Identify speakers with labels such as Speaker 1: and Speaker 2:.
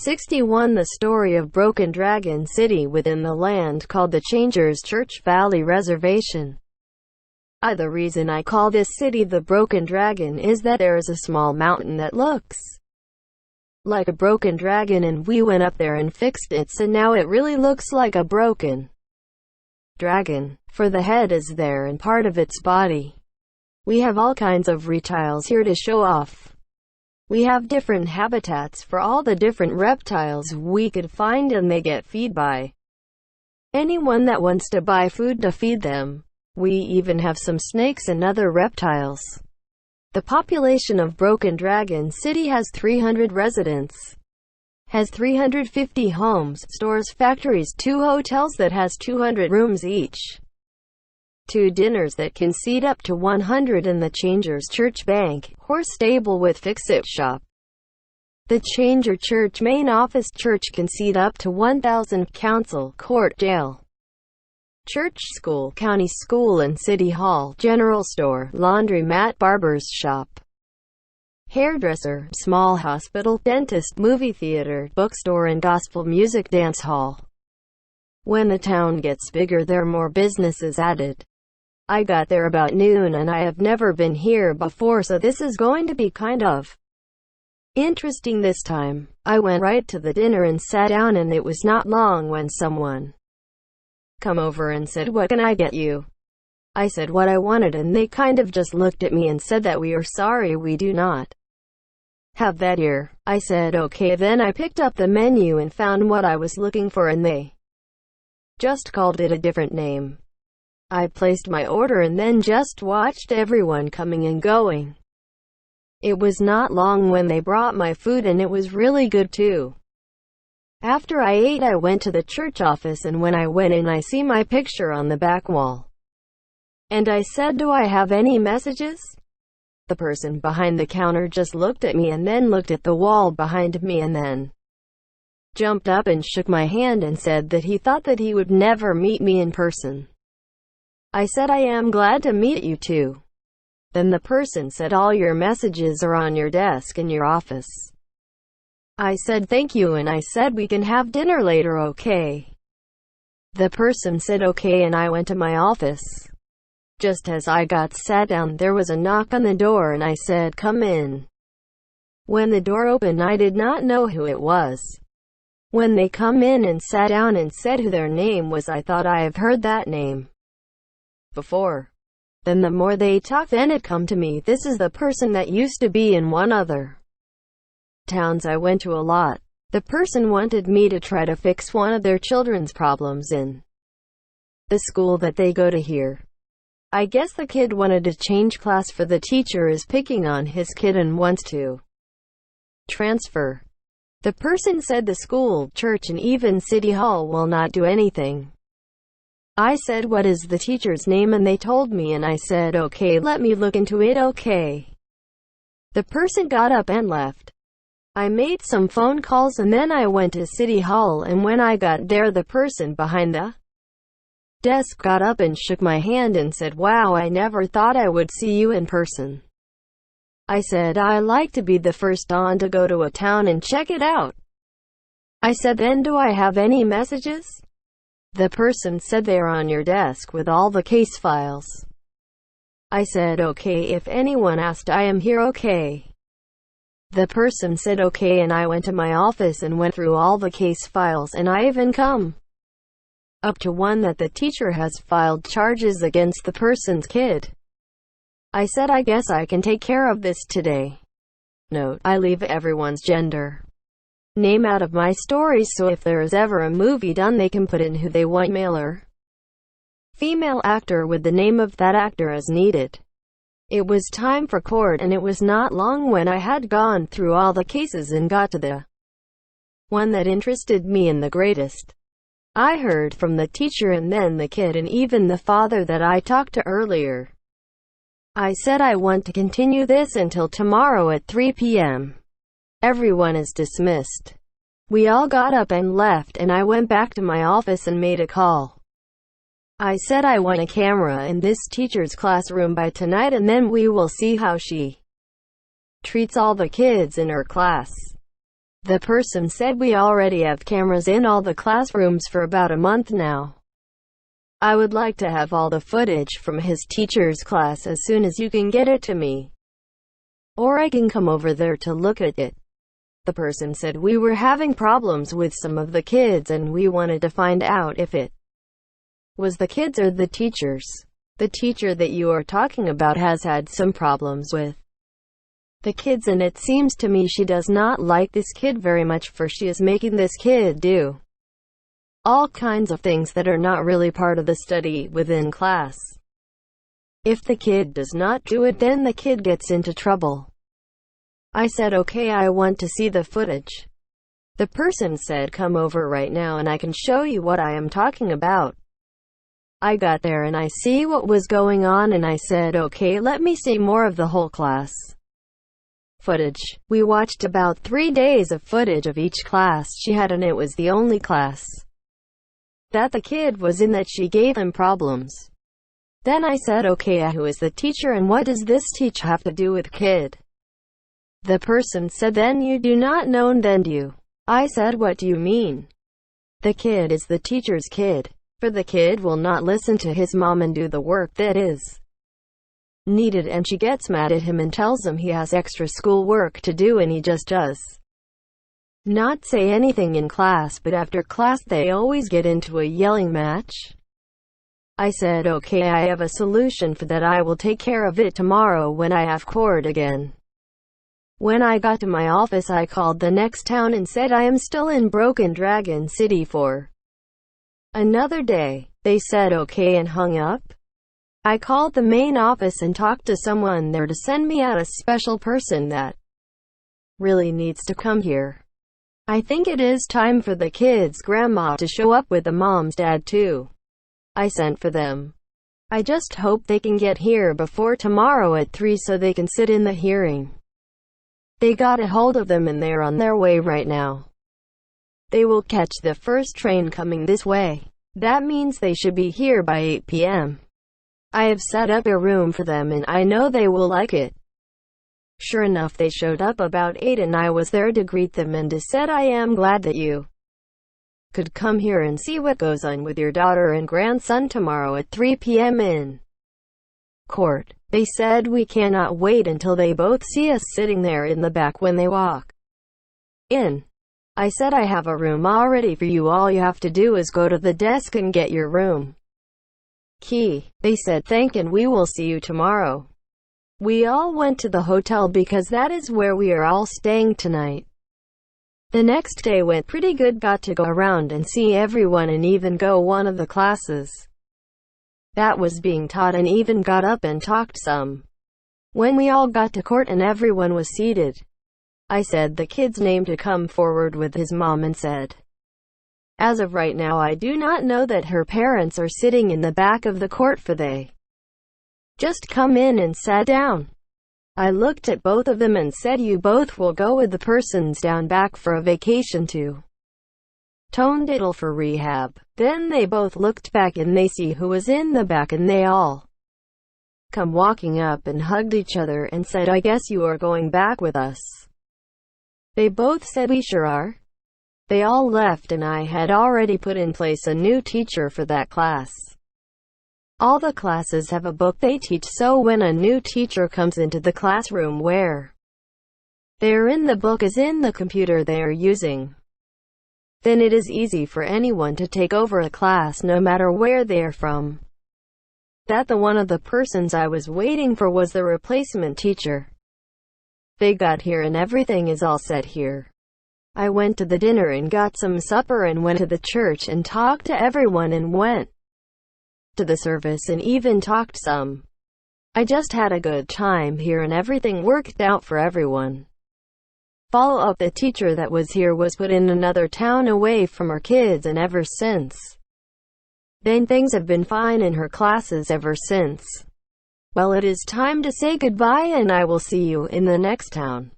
Speaker 1: 61 The story of Broken Dragon City within the land called the Changers Church Valley Reservation. The reason I call this city the Broken Dragon is that there is a small mountain that looks like a broken dragon, and we went up there and fixed it, so now it really looks like a broken dragon, for the head is there and part of its body. We have all kinds of retiles here to show off. We have different habitats for all the different reptiles we could find, and they get fed by anyone that wants to buy food to feed them. We even have some snakes and other reptiles. The population of Broken Dragon City has 300 residents, has 350 homes, stores, factories, 2 hotels that has 200 rooms each, 2 dinners that can seat up to 100, in the Changers Church Bank, horse stable with fix-it shop. The Changers Church main office church can seat up to 1,000, council, court, jail, church, school, county school and city hall, general store, laundromat, barber's shop, hairdresser, small hospital, dentist, movie theater, bookstore and gospel music dance hall. When the town gets bigger, there are more businesses added. I got there about noon and I have never been here before, so this is going to be kind of interesting this time. I went right to the dinner and sat down, and it was not long when someone come over and said, "What can I get you?" I said what I wanted, and they kind of just looked at me and said that we are sorry, we do not have that here. I said okay, then I picked up the menu and found what I was looking for, and they just called it a different name. I placed my order and then just watched everyone coming and going. It was not long when they brought my food, and it was really good too. After I ate, I went to the church office, and when I went in, I see my picture on the back wall. And I said, "Do I have any messages?" The person behind the counter just looked at me and then looked at the wall behind me and then jumped up and shook my hand and said that he thought that he would never meet me in person. I said, "I am glad to meet you too." Then the person said, "All your messages are on your desk in your office." I said thank you, and I said we can have dinner later, okay? The person said okay, and I went to my office. Just as I got sat down, there was a knock on the door, and I said, "Come in." When the door opened, I did not know who it was. When they come in and sat down and said who their name was, I thought I have heard that name before. Then the more they talked, then it come to me, this is the person that used to be in one other towns I went to a lot. The person wanted me to try to fix one of their children's problems in the school that they go to here. I guess the kid wanted to change class, for the teacher is picking on his kid and wants to transfer. The person said the school, church and even city hall will not do anything. I said what is the teacher's name, and they told me, and I said okay, let me look into it, okay. The person got up and left. I made some phone calls and then I went to City Hall, and when I got there, the person behind the desk got up and shook my hand and said, "Wow, I never thought I would see you in person." I said I like to be the first on to go to a town and check it out. I said, "Then do I have any messages?" The person said they're on your desk with all the case files. I said okay, if anyone asked, I am here, okay. The person said okay, and I went to my office and went through all the case files, and I even come up to one that the teacher has filed charges against the person's kid. I said I guess I can take care of this today. Note: I leave everyone's gender name out of my stories, so if there is ever a movie done, they can put in who they want, male or female actor, with the name of that actor as needed. It was time for court, and it was not long when I had gone through all the cases and got to the one that interested me and the greatest. I heard from the teacher and then the kid and even the father that I talked to earlier. I said I want to continue this until tomorrow at 3 p.m. Everyone is dismissed. We all got up and left, and I went back to my office and made a call. I said I want a camera in this teacher's classroom by tonight, and then we will see how she treats all the kids in her class. The person said we already have cameras in all the classrooms for about a month now. I would like to have all the footage from his teacher's class as soon as you can get it to me. Or I can come over there to look at it. The person said we were having problems with some of the kids and we wanted to find out if it was the kids or the teachers. The teacher that you are talking about has had some problems with the kids, and it seems to me she does not like this kid very much, for she is making this kid do all kinds of things that are not really part of the study within class. If the kid does not do it, then the kid gets into trouble. I said, okay, I want to see the footage. The person said, come over right now and I can show you what I am talking about. I got there and I see what was going on and I said, okay, let me see more of the whole class footage. We watched about 3 days of footage of each class she had, and it was the only class that the kid was in that she gave him problems. Then I said, okay, who is the teacher and what does this teach have to do with kid? The person said, then you do not know, then do you? I said, what do you mean? The kid is the teacher's kid. For the kid will not listen to his mom and do the work that is needed, and she gets mad at him and tells him he has extra school work to do, and he just does not say anything in class, but after class they always get into a yelling match. I said, okay, I have a solution for that. I will take care of it tomorrow when I have court again. When I got to my office, I called the next town and said I am still in Broken Dragon City for another day. They said okay and hung up. I called the main office and talked to someone there to send me out a special person that really needs to come here. I think it is time for the kids' grandma to show up with the mom's dad too. I sent for them. I just hope they can get here before tomorrow at 3 so they can sit in the hearing. They got a hold of them and they're on their way right now. They will catch the first train coming this way. That means they should be here by 8 p.m. I have set up a room for them and I know they will like it. Sure enough, they showed up about 8 and I was there to greet them and to said I am glad that you could come here and see what goes on with your daughter and grandson tomorrow at 3 p.m. in court. They said we cannot wait until they both see us sitting there in the back when they walk in. I said I have a room already for you. All you have to do is go to the desk and get your room key. They said thank and we will see you tomorrow. We all went to the hotel because that is where we are all staying tonight. The next day went pretty good. Got to go around and see everyone and even go one of the classes that was being taught, and even got up and talked some. When we all got to court and everyone was seated, I said the kid's name to come forward with his mom and said, as of right now I do not know that her parents are sitting in the back of the court, for they just come in and sat down. I looked at both of them and said you both will go with the persons down back for a vacation to Diddle for rehab. Then they both looked back and they see who was in the back and they all come walking up and hugged each other and said, I guess you are going back with us. They both said we sure are. They all left and I had already put in place a new teacher for that class. All the classes have a book they teach, so when a new teacher comes into the classroom, where they're in the book is in the computer they are using, then it is easy for anyone to take over a class no matter where they are from. That the one of the persons I was waiting for was the replacement teacher. They got here and everything is all set here. I went to the dinner and got some supper and went to the church and talked to everyone and went to the service and even talked some. I just had a good time here and everything worked out for everyone. Follow up: the teacher that was here was put in another town away from her kids, and ever since then things have been fine in her classes ever since. Well, it is time to say goodbye and I will see you in the next town.